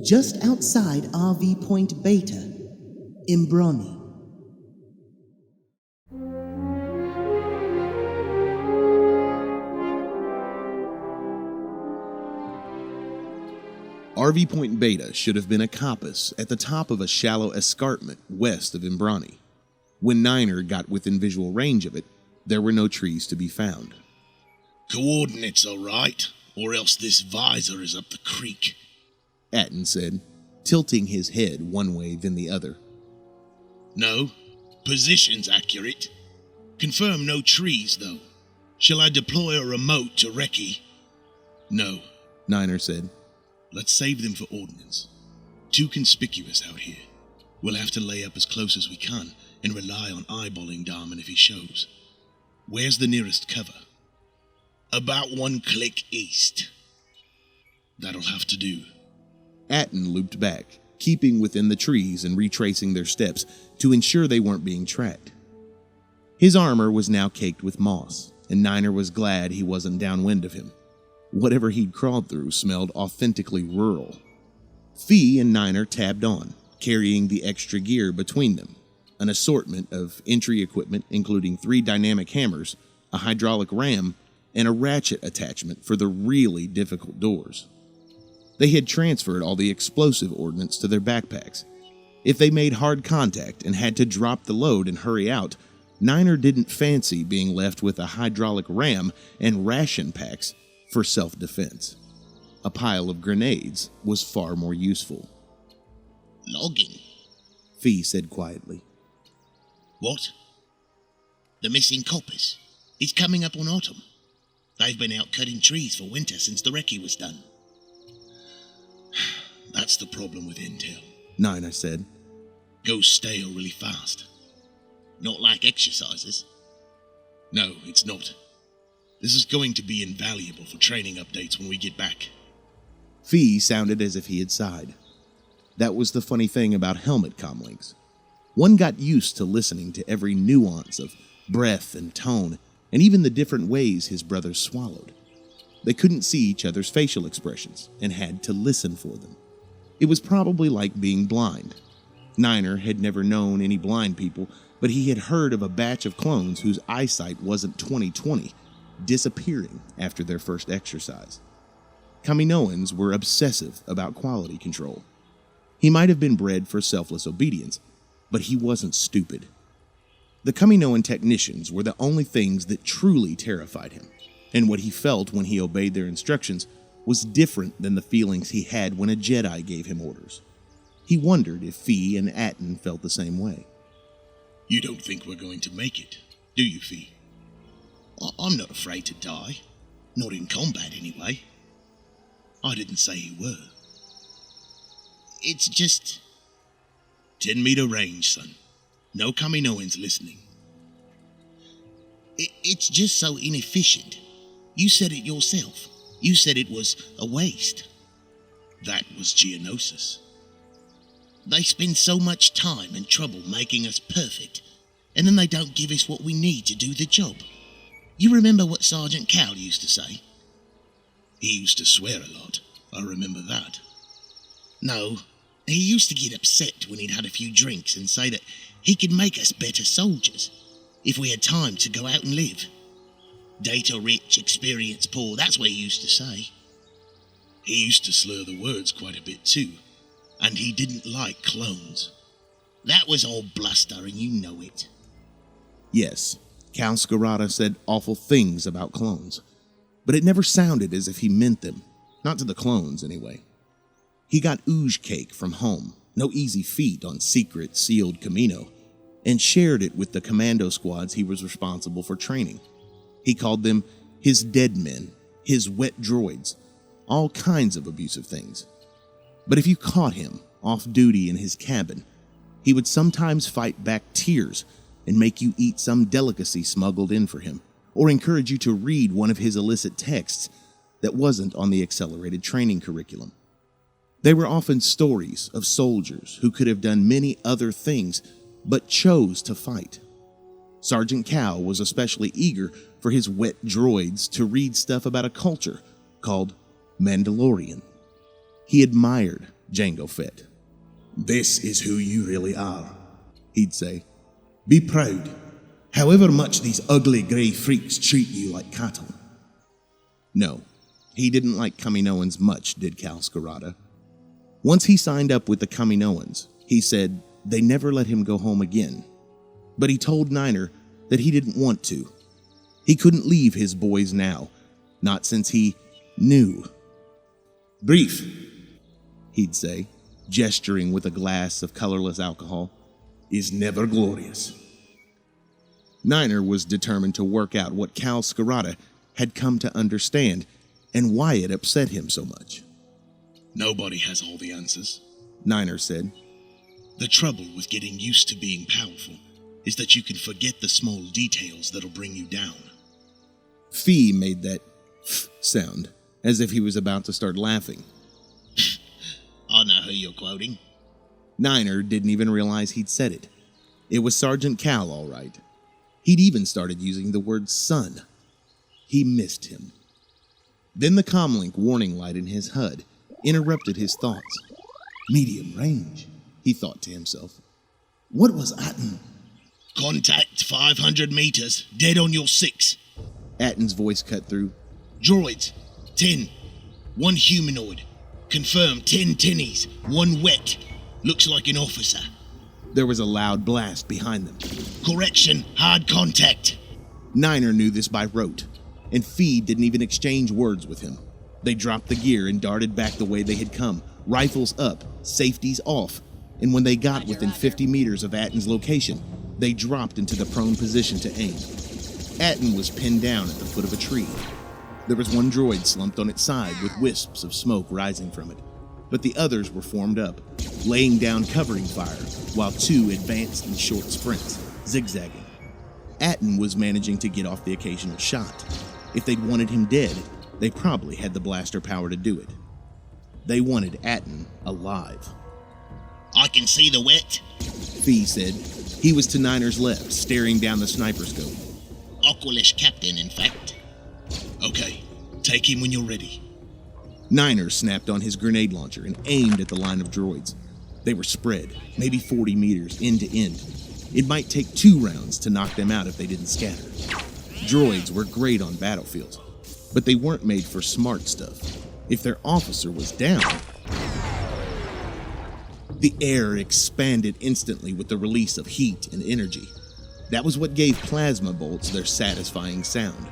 just outside RV Point Beta, Imbrani. RV Point Beta should have been a coppice at the top of a shallow escarpment west of Imbrani. When Niner got within visual range of it, there were no trees to be found. "Coordinates, all right, or else this visor is up the creek," Atten said, tilting his head one way then the other. "No, position's accurate. Confirm no trees, though. Shall I deploy a remote to Recce?" "No," Niner said. "Let's save them for ordnance. Too conspicuous out here. We'll have to lay up as close as we can and rely on eyeballing Darman if he shows. Where's the nearest cover?" "About 1 click east." "That'll have to do." Atten looped back, keeping within the trees and retracing their steps to ensure they weren't being tracked. His armor was now caked with moss, and Niner was glad he wasn't downwind of him. Whatever he'd crawled through smelled authentically rural. Fee and Niner tabbed on, carrying the extra gear between them, an assortment of entry equipment including 3 dynamic hammers, a hydraulic ram, and a ratchet attachment for the really difficult doors. They had transferred all the explosive ordnance to their backpacks. If they made hard contact and had to drop the load and hurry out, Niner didn't fancy being left with a hydraulic ram and ration packs for self-defense. A pile of grenades was far more useful. "Logging," Fee said quietly. "What?" "The missing coppice. It's coming up on autumn. They've been out cutting trees for winter since the recce was done." "That's the problem with intel," Niner said. "Goes stale really fast. Not like exercises." "No, it's not. This is going to be invaluable for training updates when we get back." Fee sounded as if he had sighed. That was the funny thing about helmet comlinks. One got used to listening to every nuance of breath and tone, and even the different ways his brothers swallowed. They couldn't see each other's facial expressions and had to listen for them. It was probably like being blind. Niner had never known any blind people, but he had heard of a batch of clones whose eyesight wasn't 20/20, disappearing after their first exercise. Kaminoans were obsessive about quality control. He might have been bred for selfless obedience, but he wasn't stupid. The Kaminoan technicians were the only things that truly terrified him, and what he felt when he obeyed their instructions was different than the feelings he had when a Jedi gave him orders. He wondered if Fee and Atten felt the same way. "You don't think we're going to make it, do you, Fee?" I'm not afraid to die. Not in combat, anyway." "I didn't say you were." "It's just 10-meter range, son. No Kaminoans listening." It's just so inefficient. You said it yourself. You said it was a waste." "That was Geonosis." "They spend so much time and trouble making us perfect, and then they don't give us what we need to do the job. You remember what Sergeant Cal used to say?" "He used to swear a lot. I remember that." "No, he used to get upset when he'd had a few drinks and say that he could make us better soldiers if we had time to go out and live. Data rich, experience poor, that's what he used to say." "He used to slur the words quite a bit too, and he didn't like clones." "That was all bluster, and you know it." Yes, Cal Scarata said awful things about clones, but it never sounded as if he meant them, not to the clones anyway. He got ooze cake from home, no easy feat on secret, sealed Camino, and shared it with the commando squads he was responsible for training. He called them his dead men, his wet droids, all kinds of abusive things. But if you caught him off duty in his cabin, he would sometimes fight back tears and make you eat some delicacy smuggled in for him, or encourage you to read one of his illicit texts that wasn't on the accelerated training curriculum. They were often stories of soldiers who could have done many other things, but chose to fight. Sergeant Cal was especially eager for his wet droids to read stuff about a culture called Mandalorian. He admired Django Fett. This is who you really are, he'd say. Be proud, however much these ugly grey freaks treat you like cattle. No, he didn't like Kaminoans much, did Cal Skirata. Once he signed up with the Kaminoans, he said they never let him go home again. But he told Niner that he didn't want to. He couldn't leave his boys now, not since he knew. Brief, he'd say, gesturing with a glass of colorless alcohol, is never glorious. Niner was determined to work out what Cal Skirata had come to understand and why it upset him so much. Nobody has all the answers, Niner said. The trouble with getting used to being powerful is that you can forget the small details that'll bring you down. Fee made that sound, as if he was about to start laughing. I know who you're quoting. Niner didn't even realize he'd said it. It was Sergeant Cal, all right. He'd even started using the word son. He missed him. Then the comlink warning light in his HUD interrupted his thoughts. Medium range, he thought to himself. What was Atten? Contact 500 meters, dead on your 6. Atten's voice cut through. Droids, 10. 1 humanoid. Confirm 10 tinnies, 1 wet. Looks like an officer. There was a loud blast behind them. Correction, hard contact. Niner knew this by rote, and Fee didn't even exchange words with him. They dropped the gear and darted back the way they had come, rifles up, safeties off, and when they got within 50 meters of Atten's location, they dropped into the prone position to aim. Atten was pinned down at the foot of a tree. There was one droid slumped on its side with wisps of smoke rising from it, but the others were formed up, laying down covering fire, while 2 advanced in short sprints, zigzagging. Atten was managing to get off the occasional shot. If they'd wanted him dead, they probably had the blaster power to do it. They wanted Atten alive. I can see the wet, Fee said. He was to Niner's left, staring down the sniper scope. Aqualish captain, in fact. Okay, take him when you're ready. Niner snapped on his grenade launcher and aimed at the line of droids. They were spread, maybe 40 meters end to end. It might take 2 rounds to knock them out if they didn't scatter. Droids were great on battlefields, but they weren't made for smart stuff. If their officer was down, the air expanded instantly with the release of heat and energy. That was what gave plasma bolts their satisfying sound.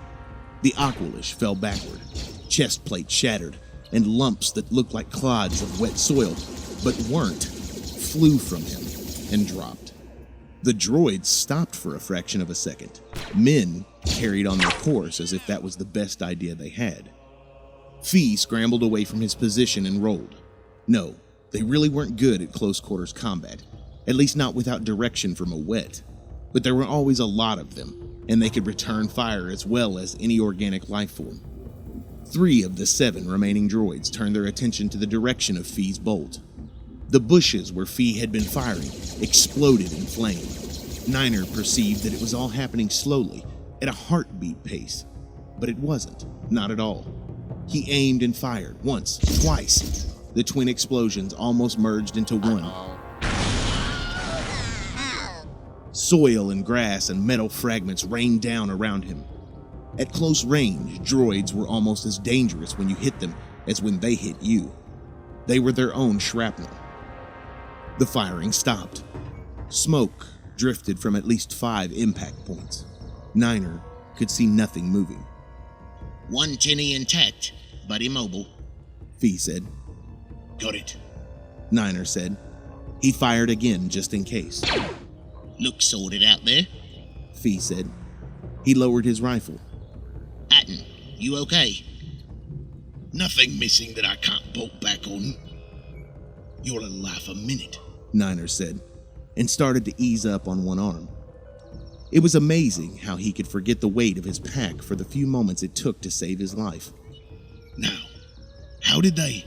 The Aqualish fell backward, chest plate shattered, and lumps that looked like clods of wet soil, but weren't, flew from him and dropped. The droids stopped for a fraction of a second. Men carried on their course as if that was the best idea they had. Fee scrambled away from his position and rolled. No, they really weren't good at close quarters combat, at least not without direction from a wet. But there were always a lot of them, and they could return fire as well as any organic life form. 3 of the 7 remaining droids turned their attention to the direction of Fee's bolt. The bushes where Fee had been firing exploded in flame. Niner perceived that it was all happening slowly, at a heartbeat pace, but it wasn't, not at all. He aimed and fired, once, twice. The twin explosions almost merged into one. Soil and grass and metal fragments rained down around him. At close range, droids were almost as dangerous when you hit them as when they hit you. They were their own shrapnel. The firing stopped. Smoke drifted from at least 5 impact points. Niner could see nothing moving. 1 tinny intact, but immobile, Fee said. Got it. Niner said. He fired again just in case. Looks sorted out there, Fee said. He lowered his rifle. Atten, you okay? Nothing missing that I can't bolt back on. You're alive a minute, Niner said, and started to ease up on one arm. It was amazing how he could forget the weight of his pack for the few moments it took to save his life. Now, how did they...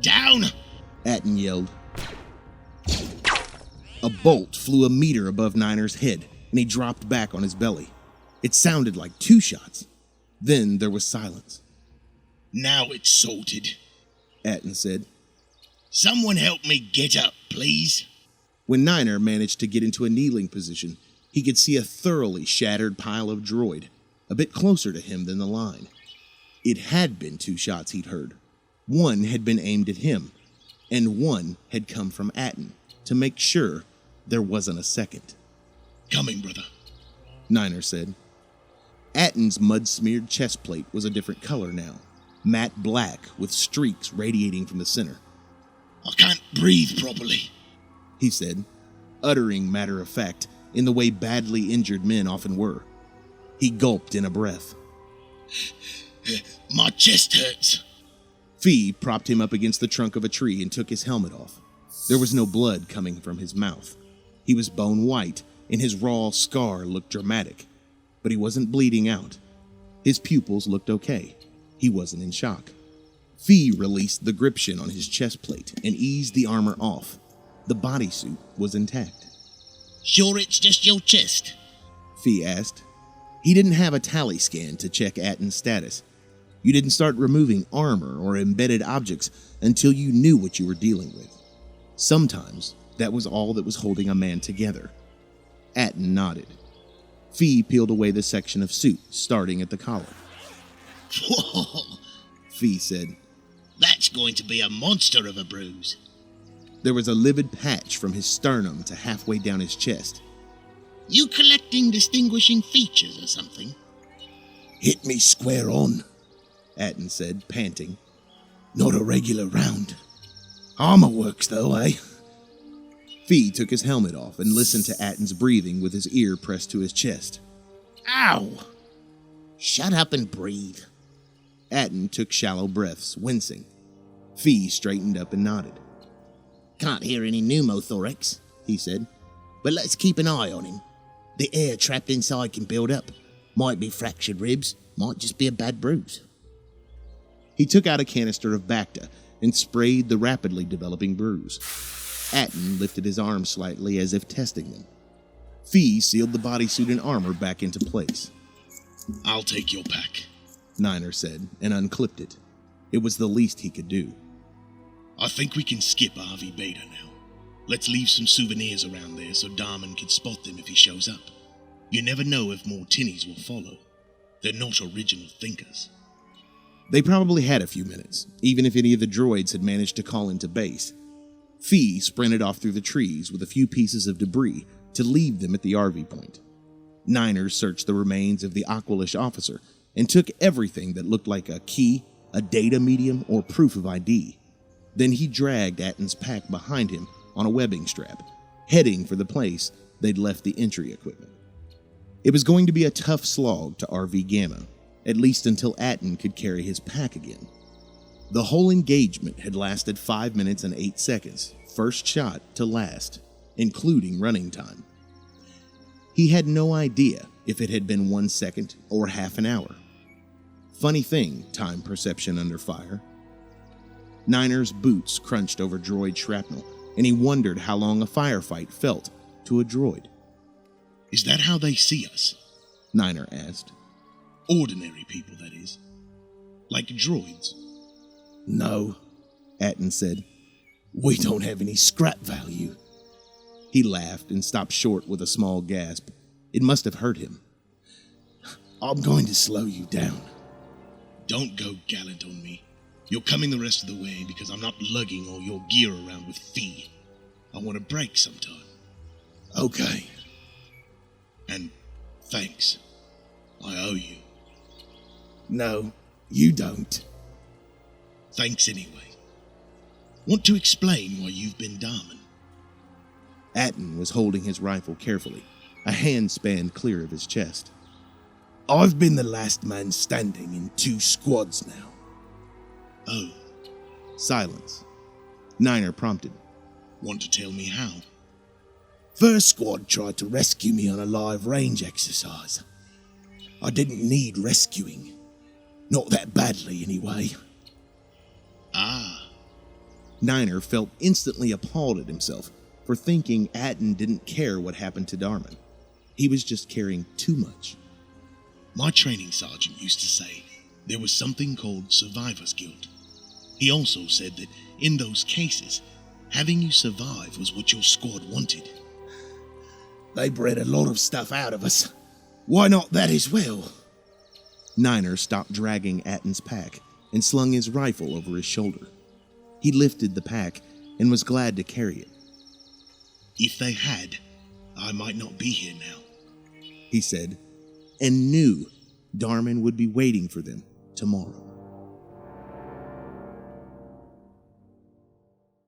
Down! Atten yelled. A bolt flew a meter above Niner's head, and he dropped back on his belly. It sounded like 2 shots. Then there was silence. Now it's sorted, Atten said. Someone help me get up, please. When Niner managed to get into a kneeling position, he could see a thoroughly shattered pile of droid, a bit closer to him than the line. It had been 2 shots he'd heard. One had been aimed at him, and one had come from Atten, to make sure there wasn't a second. Coming, brother, Niner said. Atten's mud-smeared chest plate was a different color now, matte black with streaks radiating from the center. I can't breathe properly, he said, uttering matter of fact in the way badly injured men often were. He gulped in a breath. My chest hurts. Fee propped him up against the trunk of a tree and took his helmet off. There was no blood coming from his mouth. He was bone white, and his raw scar looked dramatic, but he wasn't bleeding out. His pupils looked okay. He wasn't in shock. Fee released the gription on his chest plate and eased the armor off. The bodysuit was intact. Sure it's just your chest? Fee asked. He didn't have a tally scan to check Atten's status. You didn't start removing armor or embedded objects until you knew what you were dealing with. Sometimes that was all that was holding a man together. Atten nodded. Fee peeled away the section of suit, starting at the collar. Whoa, Fee said. That's going to be a monster of a bruise. There was a livid patch from his sternum to halfway down his chest. You collecting distinguishing features or something? Hit me square on, Atten said, panting. Not a regular round. Armor works though, eh? Fee took his helmet off and listened to Atten's breathing with his ear pressed to his chest. Ow! Shut up and breathe. Atten took shallow breaths, wincing. Fee straightened up and nodded. Can't hear any pneumothorax, he said, but let's keep an eye on him. The air trapped inside can build up. Might be fractured ribs, might just be a bad bruise. He took out a canister of Bacta and sprayed the rapidly developing bruise. Atten lifted his arms slightly as if testing them. Fee sealed the bodysuit and armor back into place. I'll take your pack, Niner said, and unclipped it. It was the least he could do. I think we can skip RV Beta now. Let's leave some souvenirs around there so Darman can spot them if he shows up. You never know if more tinnies will follow. They're not original thinkers. They probably had a few minutes, even if any of the droids had managed to call into base. Fee sprinted off through the trees with a few pieces of debris to leave them at the RV point. Niner searched the remains of the Aqualish officer and took everything that looked like a key, a data medium, or proof of ID. Then he dragged Atten's pack behind him on a webbing strap, heading for the place they'd left the entry equipment. It was going to be a tough slog to RV Gamma, at least until Atten could carry his pack again. The whole engagement had lasted 5 minutes and 8 seconds, first shot to last, including running time. He had no idea if it had been 1 second or half an hour. Funny thing, time perception under fire. Niner's boots crunched over droid shrapnel, and he wondered how long a firefight felt to a droid. Is that how they see us? Niner asked. Ordinary people, that is. Like droids. No, Atten said. We don't have any scrap value. He laughed and stopped short with a small gasp. It must have hurt him. I'm going to slow you down. Don't go gallant on me. You're coming the rest of the way because I'm not lugging all your gear around with Fee. I want a break sometime. Okay. And thanks. I owe you. No, you don't. Thanks anyway. Want to explain why you've been Darman? Atten was holding his rifle carefully, a hand span clear of his chest. I've been the last man standing in 2 squads now. Oh. Silence. Niner prompted. Want to tell me how? First squad tried to rescue me on a live range exercise. I didn't need rescuing. Not that badly, anyway. Ah. Niner felt instantly appalled at himself for thinking Atten didn't care what happened to Darman. He was just caring too much. My training sergeant used to say there was something called Survivor's Guilt. He also said that in those cases, having you survive was what your squad wanted. They bred a lot of stuff out of us. Why not that as well? Niner stopped dragging Atton's pack and slung his rifle over his shoulder. He lifted the pack and was glad to carry it. If they had, I might not be here now, he said, and knew Darman would be waiting for them tomorrow.